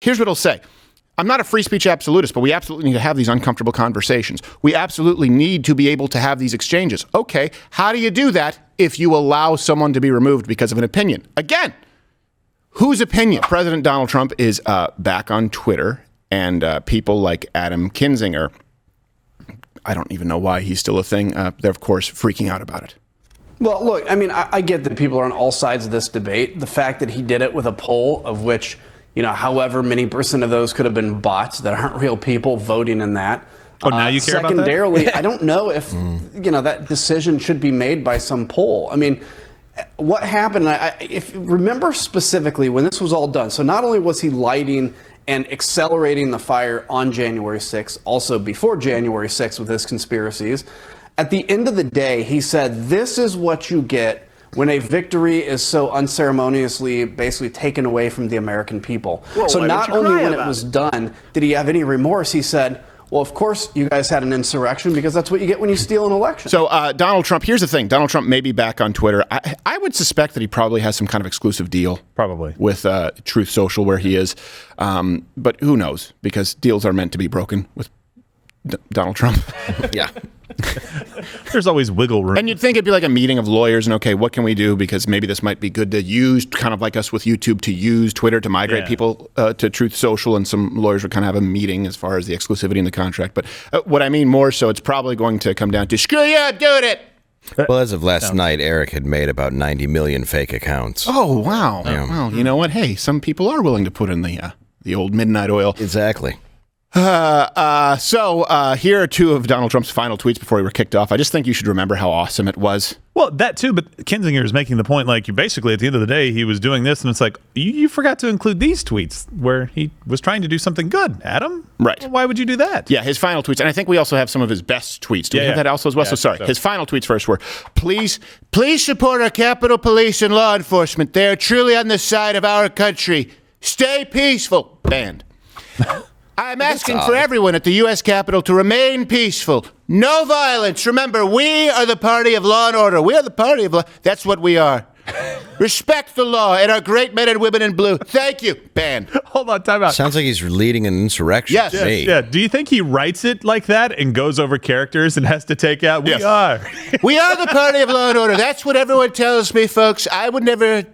Here's what he'll say. I'm not a free speech absolutist, but we absolutely need to have these uncomfortable conversations. We absolutely need to be able to have these exchanges. Okay, how do you do that if you allow someone to be removed because of an opinion? Again, whose opinion? President Donald Trump is back on Twitter, and people like Adam Kinzinger, I don't even know why he's still a thing. They're, of course, freaking out about it. Well, look, I mean, I get that people are on all sides of this debate. The fact that he did it with a poll of which, however many % of those could have been bots that aren't real people voting in that. Oh, now you care about that? Secondarily, I don't know if, that decision should be made by some poll. I mean, what happened, if remember specifically when this was all done, so not only was he lighting and accelerating the fire on January 6th, also before January 6th with his conspiracies, at the end of the day, he said, this is what you get when a victory is so unceremoniously basically taken away from the American people. Well, so not only when it about was done did he have any remorse, he said, well, of course you guys had an insurrection because that's what you get when you steal an election. So Donald Trump, here's the thing. Donald Trump may be back on Twitter. I would suspect that he probably has some kind of exclusive deal. Probably. With Truth Social where he is. But who knows? Because deals are meant to be broken with Donald Trump. Yeah. There's always wiggle room. And you'd think it'd be like a meeting of lawyers and, okay, what can we do? Because maybe this might be good to use, kind of like us with YouTube, to use Twitter to migrate people to Truth Social. And some lawyers would kind of have a meeting as far as the exclusivity in the contract. But what I mean more so, it's probably going to come down to, screw you, I'm doing it. Well, as of last night, Eric had made about 90 million fake accounts. Oh, wow. Yeah. Well, you know what? Hey, some people are willing to put in the old midnight oil. Exactly. So here are two of Donald Trump's final tweets before we were kicked off. I just think you should remember how awesome it was. Well, that too, but Kinzinger is making the point, like, you basically, at the end of the day, he was doing this, and it's like, you forgot to include these tweets where he was trying to do something good, Adam. Right. Well, why would you do that? Yeah, his final tweets, and I think we also have some of his best tweets. Do we have that also as well? Yeah, so sorry. His final tweets first were, please support our Capitol Police and law enforcement. They are truly on the side of our country. Stay peaceful. Banned. I'm asking for everyone at the U.S. Capitol to remain peaceful. No violence. Remember, we are the party of law and order. We are the party of law. That's what we are. Respect the law and our great men and women in blue. Thank you. Banned. Hold on, time out. Sounds like he's leading an insurrection. Yes. To me. Yeah. Do you think he writes it like that and goes over characters and has to take out, we are. We are the party of law and order. That's what everyone tells me, folks. I would never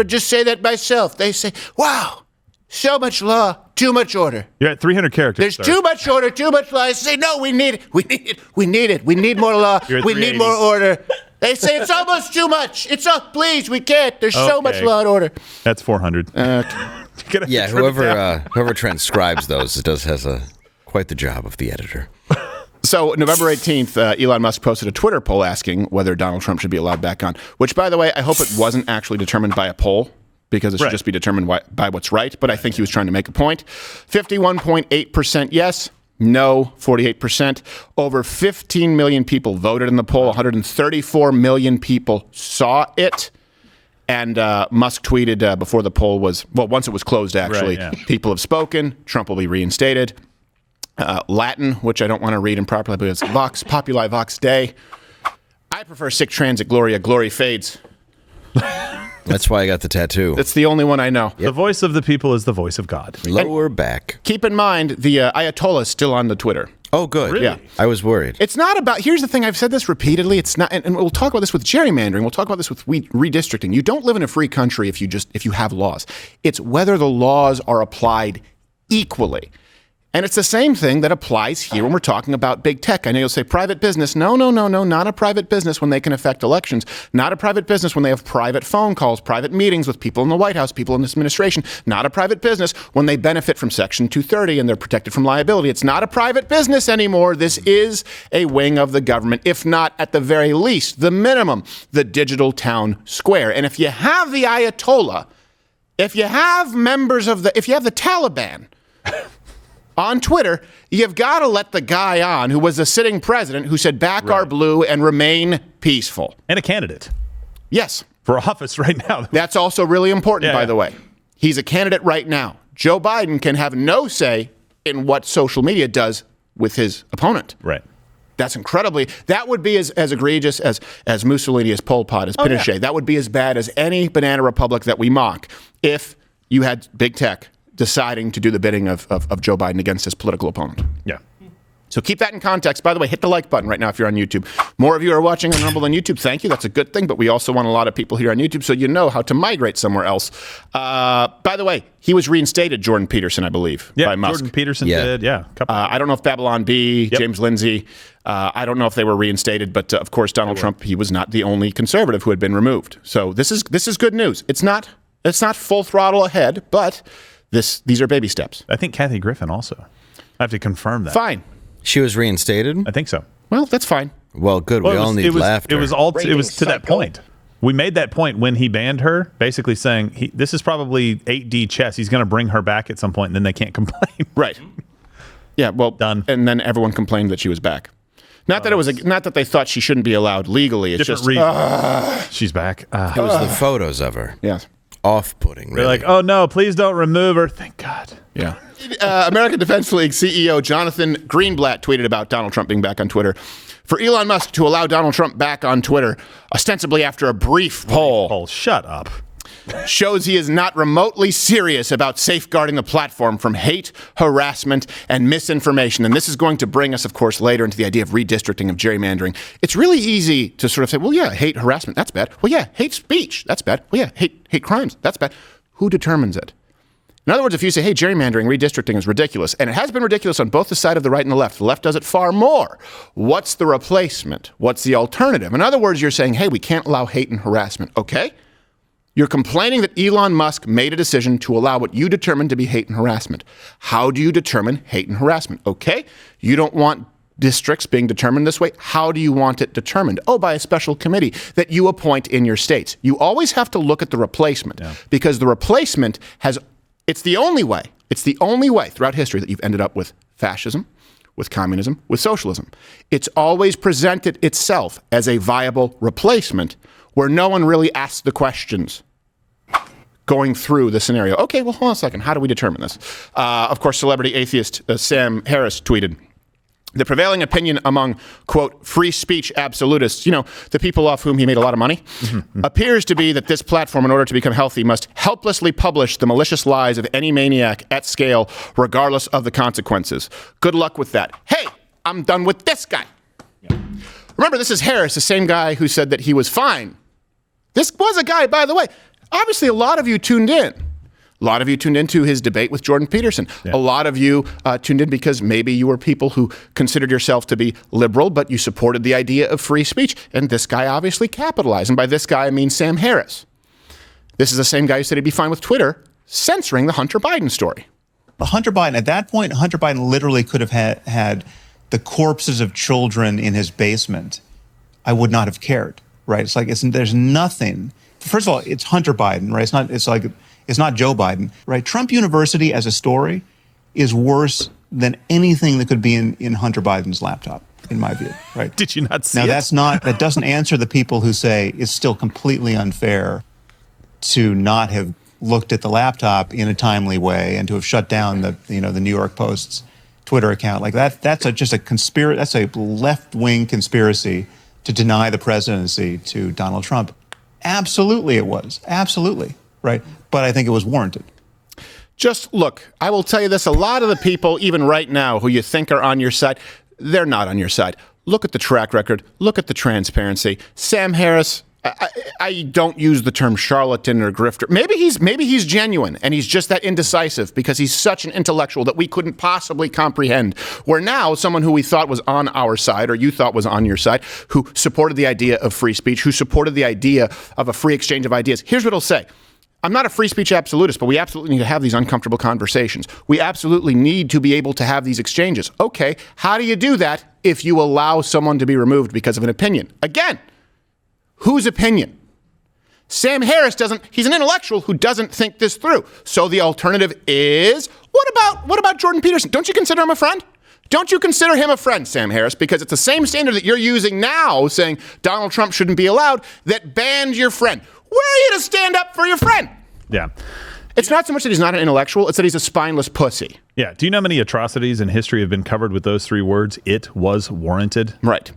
just say that myself. They say, wow, so much law, too much order. You're at 300 characters. There's too much order, too much law. I say, no, we need it. We need more law. We need more order. They say it's almost too much. Please, we can't. There's so much law and order. That's 400. Yeah, whoever transcribes those has quite the job of the editor. So November 18th, Elon Musk posted a Twitter poll asking whether Donald Trump should be allowed back on, which, by the way, I hope it wasn't actually determined by a poll, because it should just be determined by what's right. But I think he was trying to make a point. 51.8% yes, no, 48%. Over 15 million people voted in the poll. 134 million people saw it. And Musk tweeted before the poll was, once it was closed, actually, people have spoken. Trump will be reinstated. Latin, which I don't want to read improperly, but it's Vox Populi Vox Dei. I prefer sic transit gloria, glory fades. That's why I got the tattoo. That's the only one I know. The voice of the people is the voice of God. Lower back. Keep in mind, the Ayatollah is still on the Twitter. Oh, good. Really? Yeah. I was worried. It's not about, here's the thing, I've said this repeatedly, it's not, and we'll talk about this with gerrymandering, we'll talk about this with redistricting. You don't live in a free country if you have laws. It's whether the laws are applied equally. And it's the same thing that applies here when we're talking about big tech. I know you'll say private business. No, not a private business when they can affect elections. Not a private business when they have private phone calls, private meetings with people in the White House, people in this administration. Not a private business when they benefit from Section 230 and they're protected from liability. It's not a private business anymore. This is a wing of the government, if not at the very least, the minimum, the digital town square. And if you have the Ayatollah, if you have if you have the Taliban, on Twitter, you've got to let the guy on who was a sitting president who said back our blue and remain peaceful. And a candidate. Yes. For office right now. That's also really important, by the way. He's a candidate right now. Joe Biden can have no say in what social media does with his opponent. Right. That would be as egregious as Mussolini, as Pol Pot, as Pinochet. That would be as bad as any banana republic that we mock if you had big tech deciding to do the bidding of Joe Biden against his political opponent. Yeah. So keep that in context. By the way, hit the like button right now if you're on YouTube. More of you are watching on Rumble than YouTube. Thank you. That's a good thing. But we also want a lot of people here on YouTube so you know how to migrate somewhere else. By the way, he was reinstated, Jordan Peterson, I believe, by Musk. Jordan Peterson did. Yeah. I don't know if Babylon B, James Lindsay, I don't know if they were reinstated. But of course, Donald Trump, he was not the only conservative who had been removed. So this is good news. It's not full throttle ahead, but these are baby steps. I think Kathy Griffin also. I have to confirm that. Fine. She was reinstated? I think so. Well, that's fine. Well, good. We all need laughter. It was to that point. We made that point when he banned her, basically saying this is probably 8D chess. He's going to bring her back at some point, and then they can't complain. Right. Yeah. Well, done. And then everyone complained that she was back. Not that they thought she shouldn't be allowed legally. It's Different just reason. She's back. It was the photos of her. Yes. Off-putting. Really. They're like, oh no, please don't remove her. Thank God. Yeah. American Defense League CEO Jonathan Greenblatt tweeted about Donald Trump being back on Twitter. For Elon Musk to allow Donald Trump back on Twitter, ostensibly after a brief poll, shut up, shows he is not remotely serious about safeguarding the platform from hate, harassment, and misinformation. And this is going to bring us, of course, later into the idea of redistricting, of gerrymandering. It's really easy to sort of say, well, yeah, hate, harassment, that's bad. Well, yeah, hate speech, that's bad. Well, yeah, hate crimes, that's bad. Who determines it? In other words, if you say, hey, gerrymandering, redistricting is ridiculous, and it has been ridiculous on both the side of the right and the left does it far more. What's the replacement? What's the alternative? In other words, you're saying, hey, we can't allow hate and harassment. Okay. You're complaining that Elon Musk made a decision to allow what you determined to be hate and harassment. How do you determine hate and harassment? Okay. You don't want districts being determined this way. How do you want it determined? Oh, by a special committee that you appoint in your states. You always have to look at the replacement because the replacement it's the only way throughout history that you've ended up with fascism, with communism, with socialism. It's always presented itself as a viable replacement where no one really asks the questions going through the scenario. Okay, well, hold on a second. How do we determine this? Of course, celebrity atheist Sam Harris tweeted, the prevailing opinion among, quote, free speech absolutists, the people off whom he made a lot of money, appears to be that this platform, in order to become healthy, must helplessly publish the malicious lies of any maniac at scale, regardless of the consequences. Good luck with that. Hey, I'm done with this guy. Yeah. Remember, this is Harris, the same guy who said that he was fine. This was a guy, by the way, obviously a lot of you tuned in. A lot of you tuned into his debate with Jordan Peterson. Yeah. A lot of you tuned in because maybe you were people who considered yourself to be liberal, but you supported the idea of free speech. And this guy obviously capitalized. And by this guy, I mean Sam Harris. This is the same guy who said he'd be fine with Twitter censoring the Hunter Biden story. Hunter Biden, at that point, Hunter Biden literally could have had the corpses of children in his basement. I would not have cared, right? It's like, there's nothing. First of all, it's Hunter Biden, right? It's not Joe Biden, right? Trump University as a story is worse than anything that could be in Hunter Biden's laptop, in my view, right? Did you not see it? Now, that doesn't answer the people who say it's still completely unfair to not have looked at the laptop in a timely way and to have shut down the New York Post's Twitter account. Like that's just a conspiracy. That's a left-wing conspiracy to deny the presidency to Donald Trump. Absolutely it was. Absolutely. Right. But I think it was warranted. Just look, I will tell you this. A lot of the people, even right now, who you think are on your side, they're not on your side. Look at the track record. Look at the transparency. Sam Harris, I don't use the term charlatan or grifter. Maybe he's genuine and he's just that indecisive because he's such an intellectual that we couldn't possibly comprehend. Where now someone who we thought was on our side or you thought was on your side, who supported the idea of free speech, who supported the idea of a free exchange of ideas. Here's what he'll say. I'm not a free speech absolutist, but we absolutely need to have these uncomfortable conversations. We absolutely need to be able to have these exchanges. Okay, how do you do that if you allow someone to be removed because of an opinion? Again, whose opinion? Sam Harris he's an intellectual who doesn't think this through. So the alternative is, what about Jordan Peterson? Don't you consider him a friend? Don't you consider him a friend, Sam Harris? Because it's the same standard that you're using now, saying Donald Trump shouldn't be allowed, that banned your friend. Where are you to stand up for your friend? Yeah. It's not so much that he's not an intellectual, it's that he's a spineless pussy. Yeah. Do you know how many atrocities in history have been covered with those three words? It was warranted. Right.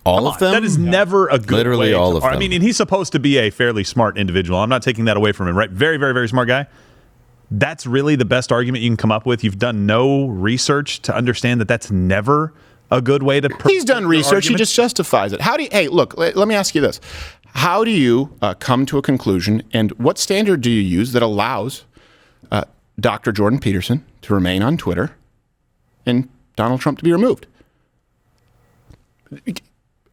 All of them? That is never a good Literally way all of them. I mean, and he's supposed to be a fairly smart individual. I'm not taking that away from him, right? Very, very, very smart guy. that's really the best argument you can come up with. You've done no research to understand that that's never a good way to. He's done research. He just justifies it. Hey, look. Let me ask you this: how do you come to a conclusion, and what standard do you use that allows Dr. Jordan Peterson to remain on Twitter and Donald Trump to be removed?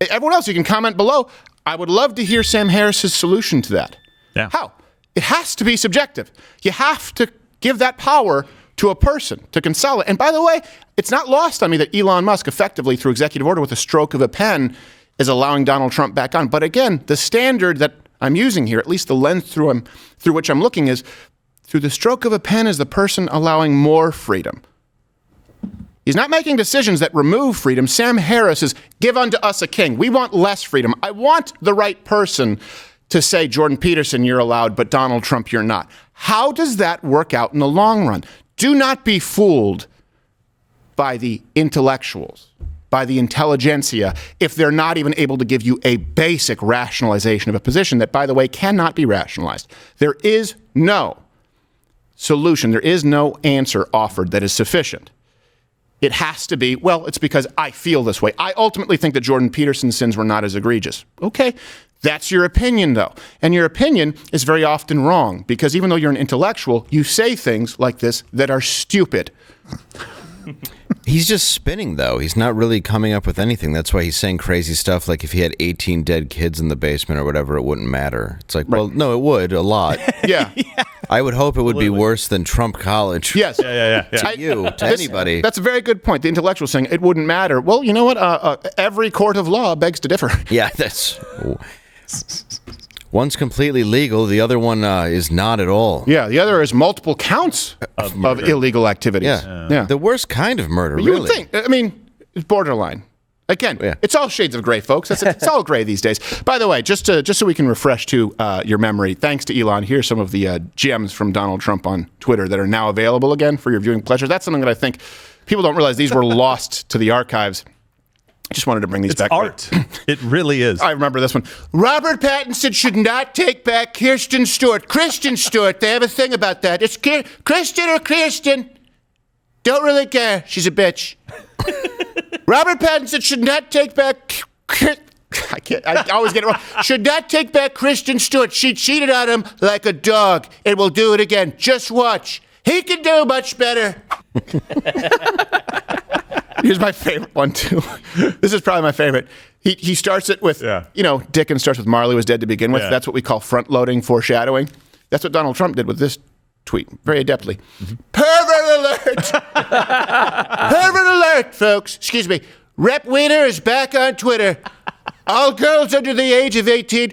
Everyone else, you can comment below. I would love to hear Sam Harris's solution to that. Yeah. How? It has to be subjective. You have to give that power to a person to consolidate. And by the way, it's not lost on me that Elon Musk effectively, through executive order with a stroke of a pen, is allowing Donald Trump back on. But again, the standard that I'm using here, at least the lens through which I'm looking, is through the stroke of a pen is the person allowing more freedom. He's not making decisions that remove freedom. Sam Harris is give unto us a king. We want less freedom. I want the right person to say, Jordan Peterson, you're allowed, but Donald Trump, you're not. How does that work out in the long run? Do not be fooled by the intellectuals, by the intelligentsia, if they're not even able to give you a basic rationalization of a position that, by the way, cannot be rationalized. There is no solution. There is no answer offered that is sufficient. It has to be, well, it's because I feel this way. I ultimately think that Jordan Peterson's sins were not as egregious. Okay, that's your opinion, though. And your opinion is very often wrong because even though you're an intellectual, you say things like this that are stupid. He's just spinning, though. He's not really coming up with anything. That's why he's saying crazy stuff like if he had 18 dead kids in the basement or whatever, it wouldn't matter. It's like, well, no, it would a lot. Yeah. I would hope it would be worse than Trump College. Yes. Yeah. To anybody. That's a very good point. The intellectual saying it wouldn't matter. Well, you know what? Every court of law begs to differ. Yeah, that's... One's completely legal. The other one is not at all. Yeah, the other is multiple counts of illegal activities. Yeah. The worst kind of murder, You really. would think. I mean, it's borderline. Again, It's all shades of gray, folks. It's all gray these days. By the way, just so we can refresh to your memory, thanks to Elon, here's some of the gems from Donald Trump on Twitter that are now available again for your viewing pleasure. That's something that I think people don't realize these were lost to the archives. I just wanted to bring these It's back. art. It really is. I remember this one. Robert Pattinson should not take back Kirsten Stewart. Kristen Stewart. They have a thing about that. It's Kristen or Kirsten. Don't really care. She's a bitch. Robert Pattinson should not take back... I always get it wrong. Should not take back Kristen Stewart. She cheated on him like a dog and will do it again. Just watch. He can do much better. Here's my favorite one, too. This is probably my favorite. He starts it with, Dickens starts with Marley was dead to begin with. Yeah. That's what we call front-loading foreshadowing. That's what Donald Trump did with this tweet, very adeptly. Pervert alert! Pervert alert, folks. Excuse me. Rep Wiener is back on Twitter. All girls under the age of 18...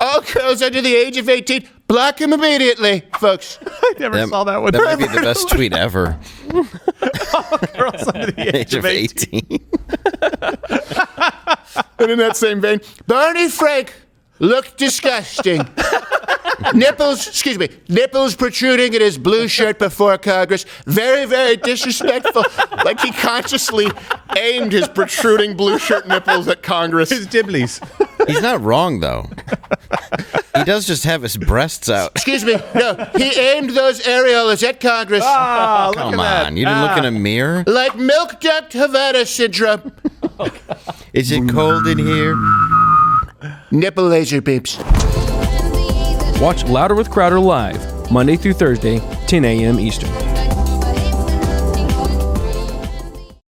All girls under the age of 18, block him immediately, folks. I never saw that one. That might be the best tweet ever. All girls under the age of 18. And in that same vein, Barney Frank looked disgusting. Nipples protruding in his blue shirt before Congress. Very, very disrespectful. Like he consciously aimed his protruding blue shirt nipples at Congress. His diblies. He's not wrong, though. He does just have his breasts out. Excuse me. No, he aimed those areolas at Congress. Oh, Come on. You didn't look in a mirror? Like milk duct Havana syndrome. Is it cold in here? Nipple laser beeps. Watch Louder with Crowder live, Monday through Thursday, 10 a.m. Eastern.